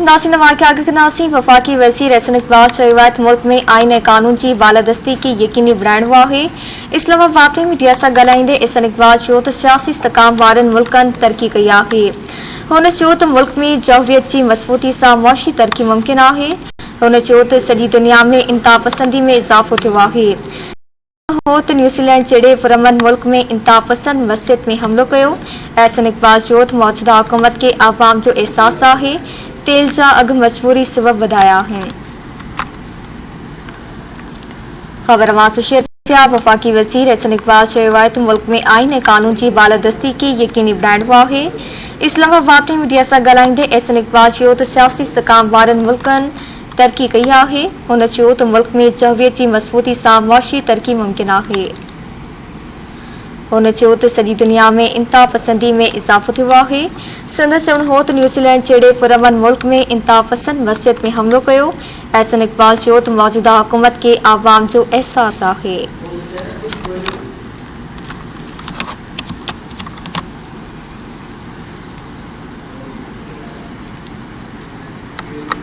नासिन वाक़िया के नासी वफाकी वज़ीर एहसन इक़बाल चयो मुल्क में आइन कानून की बालादस्ती की यकीनी बणाइणो आहे। इस्लामाबाद में मीडिया से ॻाल्हाईंदे एहसन इक़बाल चयो त सियासी इस्तकाम वारनि मुल्कनि तरक्की कई आहे। हुन चयो त मुल्क में जौहरियत की मज़बूती से मुआशी तरक्की मुमकिन आहे। हुन चयो त सॼी दुनिया में इंतहा पसंदी में इज़ाफ़ो थियो आहे। हो त न्यूज़ीलैंड जहिड़े पुरअमन मुल्क में इंतहा पसंद मस्जिद में हमलो कयो। एहसन इक़बाल चयो त मौजूदा हुकूमत के आवाम जो एहसास आहे। तेल जा अघ मजबूरी सबब वधाया आहिनि। ख़बर वफ़ाकी वज़ीर एहसन इक़बाल चयो आहे त मुल्क में आइन ऐं कानून जी बालादस्ती खे यकीनी बणाइणो आहे। इस्लामाबाद में मीडिया सां ॻाल्हाईंदे एहसन इक़बाल चयो त सियासी इस्तकाम वारनि मुल्कनि तरक्की कई आहे। हुन चयो त मुल्क में जौहरियत जी मज़बूती सां मुआशी तरक्की मुमकिन आहे। हुन चयो त सॼी दुनिया में इंतहा पसंदी में इज़ाफ़ो थियो आहे। संदसि चवणु हो त न्यूज़ीलैंड जहिड़े पुरअमन मुल्क में इंतहा पसंद मस्जिद में हमलो कयो। एहसन इक़बाल चयो त मौजूदा हुकूमत के आवाम जो एहसास आहे।